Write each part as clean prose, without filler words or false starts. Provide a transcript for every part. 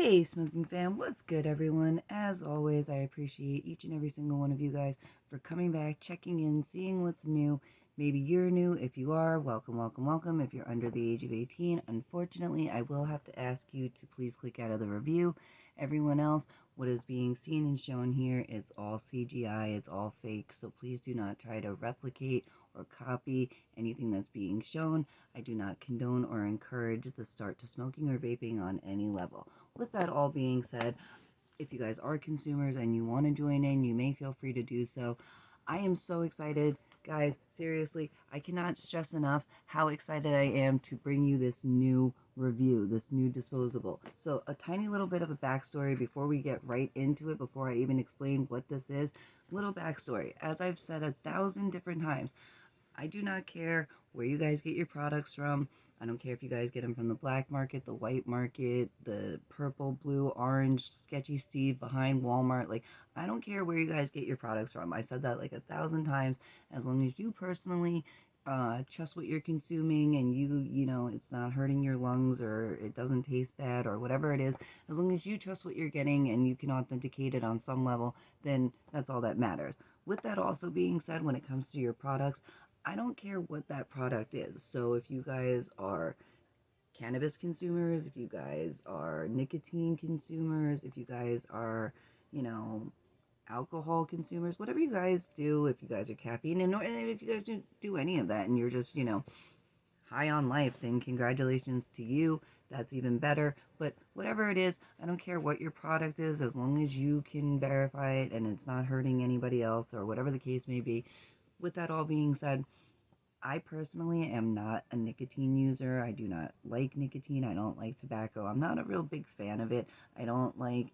Hey, Smokin Fam, what's good, everyone? As always, I appreciate each and every single one of you guys for coming back, checking in, seeing what's new. Maybe you're new. If you are, welcome, welcome, welcome. If you're under the age of 18, unfortunately, I will have to ask you to please click out of the review. Everyone else, what is being seen and shown here, it's all CGI, it's all fake, so please do not try to replicate or copy anything that's being shown. I do not condone or encourage the start to smoking or vaping on any level. With that all being said, if you guys are consumers and you want to join in, you may feel free to do so. I am so excited, guys. Seriously, I cannot stress enough how excited I am to bring you this new review, this new disposable. So, a tiny little bit of a backstory before we get right into it, before I even explain what this is. Little backstory. As I've said 1,000 different times, I do not care where you guys get your products from. I don't care if you guys get them from the black market, the white market, the purple, blue, orange, sketchy Steve behind Walmart. Like, I don't care where you guys get your products from. I said that like 1,000 times. As long as you personally trust what you're consuming and you know, it's not hurting your lungs or it doesn't taste bad or whatever it is, as long as you trust what you're getting and you can authenticate it on some level, then that's all that matters. With that also being said, when it comes to your products, I don't care what that product is. So if you guys are cannabis consumers, if you guys are nicotine consumers, if you guys are, you know, alcohol consumers, whatever you guys do, if you guys are caffeine, and if you guys do any of that and you're just, high on life, then congratulations to you. That's even better. But whatever it is, I don't care what your product is, as long as you can verify it and it's not hurting anybody else or whatever the case may be. With that all being said, I personally am not a nicotine user. I do not like nicotine. I don't like tobacco. I'm not a real big fan of it. I don't like,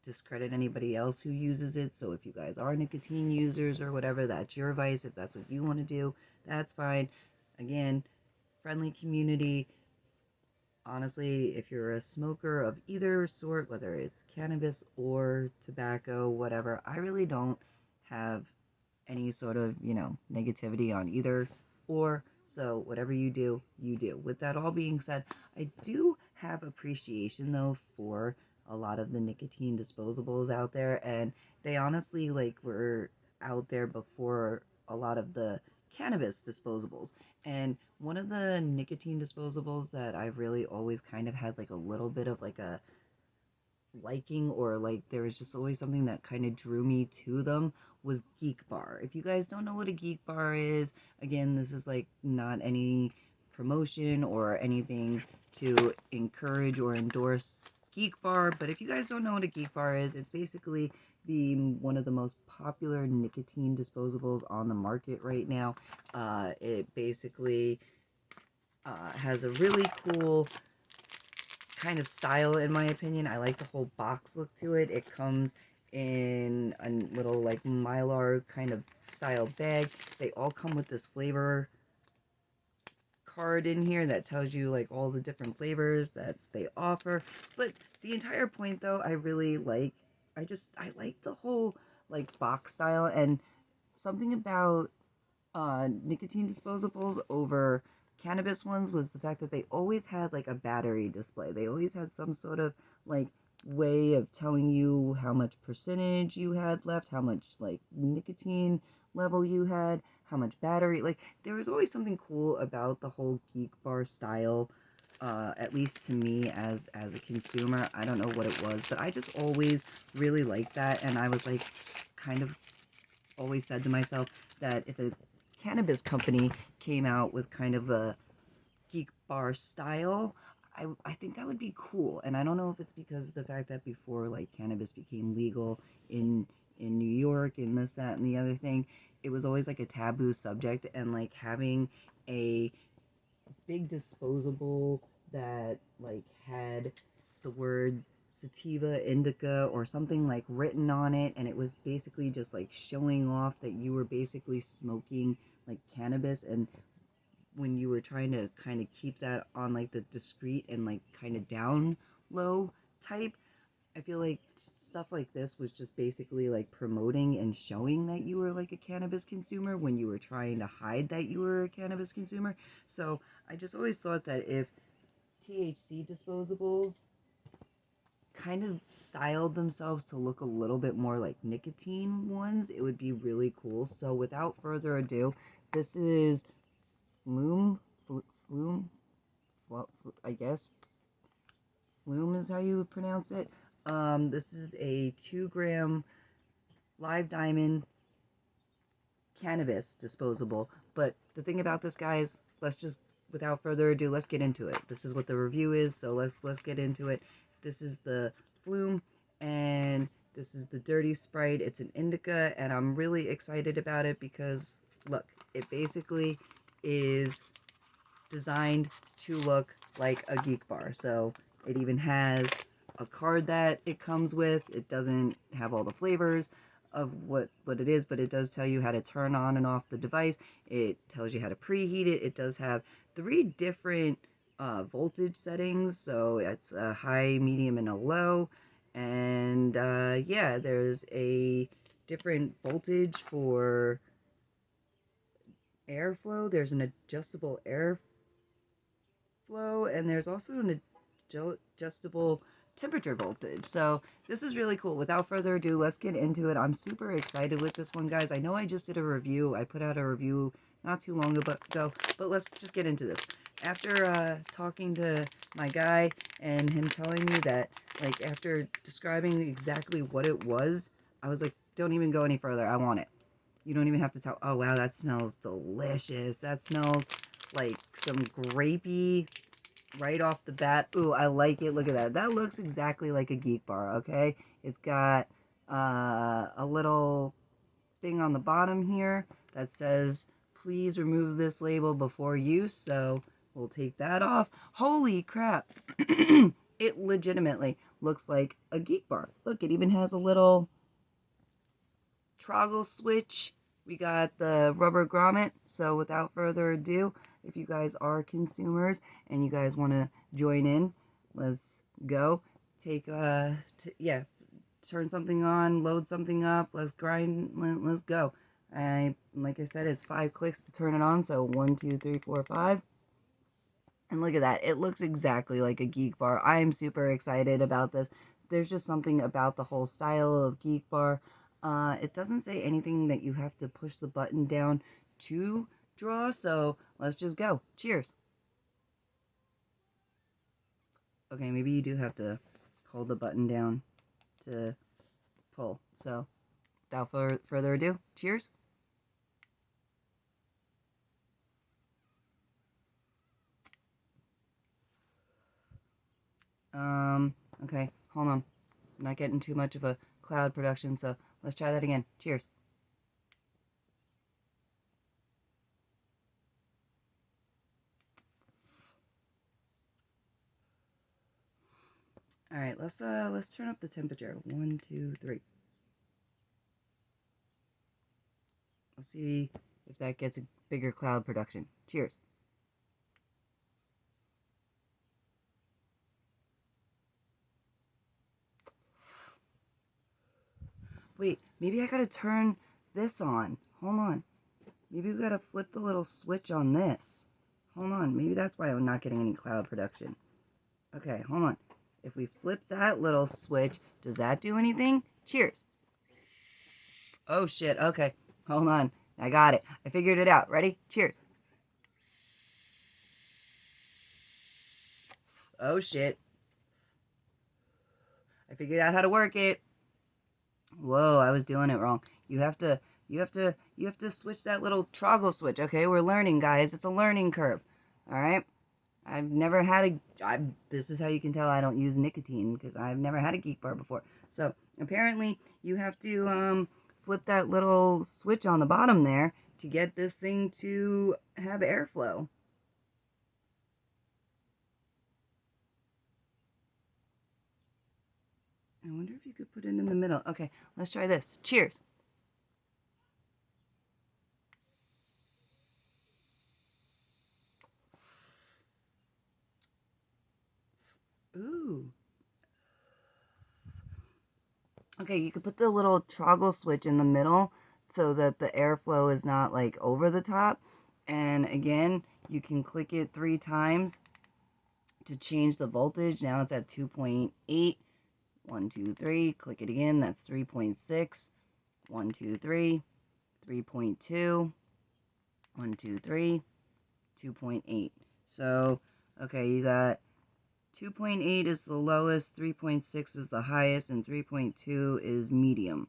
discredit anybody else who uses it. So if you guys are nicotine users or whatever, that's your vice. If that's what you want to do, that's fine. Again, friendly community. Honestly, if you're a smoker of either sort, whether it's cannabis or tobacco, whatever, I really don't have any sort of, negativity on either or. So whatever you do, you do. With that all being said, I do have appreciation though for a lot of the nicotine disposables out there, and they honestly like were out there before a lot of the cannabis disposables. And one of the nicotine disposables that I've really always kind of had like a little bit of like a liking, or like there was just always something that kind of drew me to them, was Geek Bar. If you guys don't know what a Geek Bar is, again, this is like not any promotion or anything to encourage or endorse Geek Bar, but if you guys don't know what a Geek Bar is, it's basically the one of the most popular nicotine disposables on the market right now. It basically has a really cool kind of style, in my opinion. I like the whole box look to it. It comes in a little like mylar kind of style bag. They all come with this flavor card in here that tells you like all the different flavors that they offer. But the entire point though, I really like, I like the whole like box style, and something about nicotine disposables over cannabis ones was the fact that they always had like a battery display. They always had some sort of like way of telling you how much percentage you had left, how much like nicotine level you had, how much battery. Like there was always something cool about the whole Geek Bar style. At least to me as a consumer, I don't know what it was, but I just always really liked that, and I was like kind of always said to myself that if a cannabis company came out with kind of a Geek Bar style, I think that would be cool. And I don't know if it's because of the fact that before like cannabis became legal in New York and this, that, and the other thing, it was always like a taboo subject, and like having a big disposable that like had the word sativa indica or something like written on it, and it was basically just like showing off that you were basically smoking like cannabis. And when you were trying to kind of keep that on like the discreet and like kind of down low type, I feel like stuff like this was just basically like promoting and showing that you were like a cannabis consumer when you were trying to hide that you were a cannabis consumer. So I just always thought that if THC disposables kind of styled themselves to look a little bit more like nicotine ones, it would be really cool. So without further ado, this is Flume, Flume, I guess Plume is how you would pronounce it. This is a 2-gram live diamond cannabis disposable. But the thing about this, guys, let's just, without further ado, let's get into it. This is what the review is, so let's get into it. This is the Flume, and this is the Dirty Sprite. It's an indica, and I'm really excited about it because, look, it basically is designed to look like a geek bar. So it even has a card that it comes with. It doesn't have all the flavors of what it is, but it does tell you how to turn on and off the device. It tells you how to preheat it. It does have 3 different voltage settings, so it's a high, medium, and a low. And yeah, there's a different voltage for airflow. There's an adjustable airflow, and there's also an adjustable temperature voltage. So this is really cool. Without further ado, let's get into it. I'm super excited with this one, guys. I know I just did a review. I put out a review not too long ago, but let's just get into this. After talking to my guy and him telling me that, like, after describing exactly what it was, I was like, don't even go any further. I want it. You don't even have to tell. Oh, wow, that smells delicious. That smells like some grapey right off the bat. Ooh, I like it. Look at that. That looks exactly like a geek bar, okay? It's got a little thing on the bottom here that says, please remove this label before use. So we'll take that off. Holy crap. It legitimately looks like a geek bar. Look, it even has a little toggle switch. We got the rubber grommet. So without further ado, if you guys are consumers and you guys want to join in, let's go. Take yeah, turn something on, load something up, let's grind, let's go. Like I said, it's 5 clicks to turn it on. So 1, 2, 3, 4, 5. And look at that. It looks exactly like a geek bar. I am super excited about this. There's just something about the whole style of geek bar. It doesn't say anything that you have to push the button down to draw, so let's just go. Cheers. Okay, maybe you do have to hold the button down to pull. So without further ado, cheers. Okay, hold on. I'm not getting too much of a cloud production, so let's try that again. Cheers. All right, let's turn up the temperature. 1, 2, 3. Let's see if that gets a bigger cloud production. Cheers. Wait, maybe I gotta turn this on. Hold on. Maybe we gotta flip the little switch on this. Hold on. Maybe that's why I'm not getting any cloud production. Okay, hold on. If we flip that little switch, does that do anything? Cheers. Oh, shit. Okay. Hold on. I got it. I figured it out. Ready? Cheers. Oh, shit. I figured out how to work it. Whoa, I was doing it wrong. You have to switch that little toggle switch. Okay, we're learning, guys. It's a learning curve. All right. I've never had this is how you can tell I don't use nicotine, because I've never had a geek bar before. So apparently you have to flip that little switch on the bottom there to get this thing to have airflow. I wonder if you could put it in the middle. Okay, let's try this. Cheers. Ooh. Okay, you could put the little toggle switch in the middle so that the airflow is not like over the top. And again, you can click it 3 times to change the voltage. Now it's at 2.8. 1, 2, 3. Click it again. That's 3.6. 1, 2, 3. 3.2. 1, 2, 3. 2.8. So, okay, you got 2.8 is the lowest, 3.6 is the highest, and 3.2 is medium.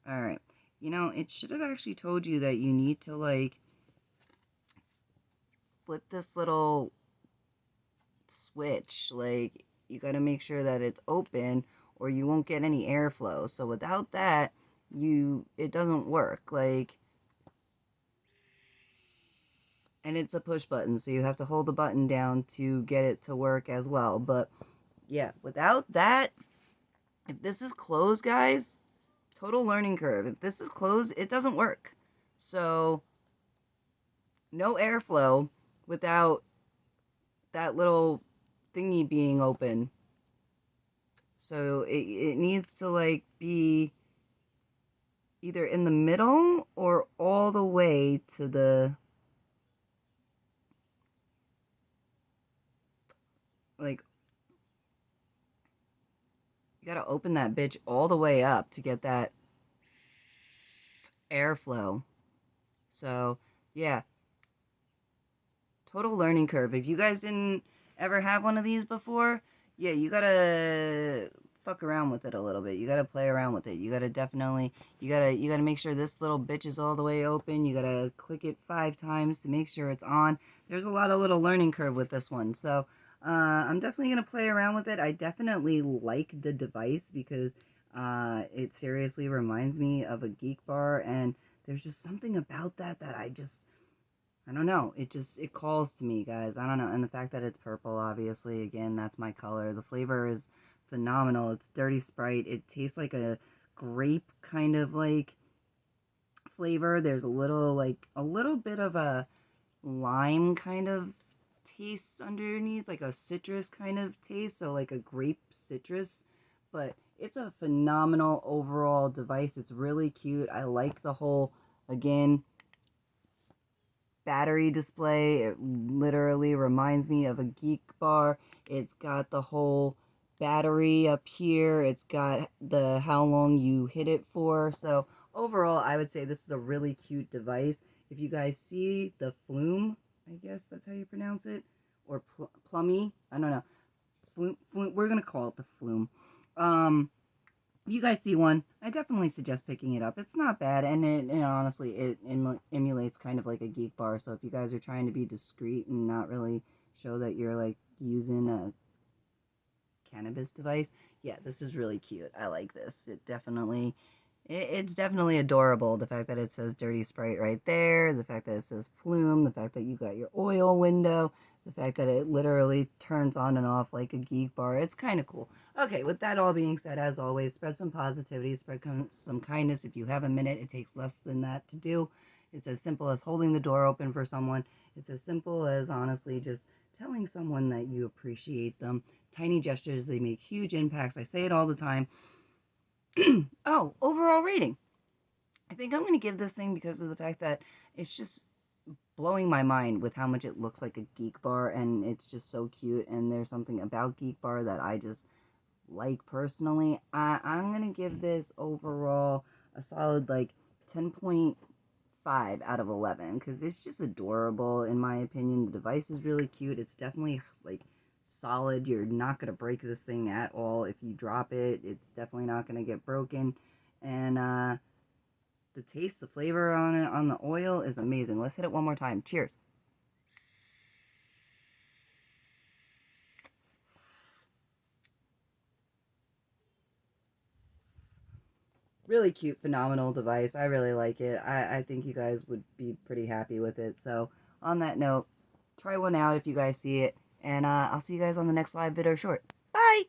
Alright. You know, it should have actually told you that you need to, like, flip this little switch. Like, you gotta make sure that it's open or you won't get any airflow. So without that, it doesn't work. Like, and it's a push button, so you have to hold the button down to get it to work as well. But yeah, without that, if this is closed, guys, total learning curve. If this is closed, it doesn't work. So no airflow without that little thingy being open. So it needs to, like, be either in the middle or all the way to the, like, you gotta open that bitch all the way up to get that airflow. So yeah, total learning curve. If you guys didn't ever have one of these before, yeah, you gotta fuck around with it a little bit. You gotta play around with it. You gotta definitely, you gotta make sure this little bitch is all the way open. You gotta click it 5 times to make sure it's on. There's a lot of little learning curve with this one. So I'm definitely gonna play around with it. I definitely like the device because it seriously reminds me of a Geek Bar, and there's just something about that I don't know. It calls to me, guys. I don't know. And the fact that it's purple, obviously, again, that's my color. The flavor is phenomenal. It's Dirty Sprite. It tastes like a grape kind of, like, flavor. There's a little bit of a lime kind of taste underneath, like a citrus kind of taste. So like a grape citrus. But it's a phenomenal overall device. It's really cute. I like the whole, again, battery display. It literally reminds me of a Geek Bar. It's got the whole battery up here. It's got the how long you hit it for. So overall, I would say this is a really cute device. If you guys see the Flume, I guess that's how you pronounce it, or Plummy, I don't know. Flume, we're gonna call it the Flume. If you guys see one, I definitely suggest picking it up. It's not bad, and honestly, it emulates kind of like a Geek Bar. So if you guys are trying to be discreet and not really show that you're, like, using a cannabis device, yeah, this is really cute. I like this. It's definitely adorable. The fact that it says Dirty Sprite right there, the fact that it says Plume, the fact that you got your oil window, the fact that it literally turns on and off like a Geek Bar. It's kind of cool. Okay, with that all being said, as always, spread some positivity, spread some kindness. If you have a minute, it takes less than that to do. It's as simple as holding the door open for someone. It's as simple as, honestly, just telling someone that you appreciate them. Tiny gestures, they make huge impacts. I say it all the time. Oh, overall rating. I think I'm going to give this thing, because of the fact that it's just blowing my mind with how much it looks like a Geek Bar, and it's just so cute, and there's something about Geek Bar that I just like personally. I'm going to give this overall a solid, like, 10.5 out of 11, because it's just adorable, in my opinion. The device is really cute. It's definitely, like, solid. You're not going to break this thing at all. If you drop it, it's definitely not going to get broken. And the taste, the flavor on it, on the oil, is amazing. Let's hit it one more time. Cheers. Really cute, phenomenal device. I really like it. I think you guys would be pretty happy with it. So on that note, try one out if you guys see it. And I'll see you guys on the next live vid or short. Bye!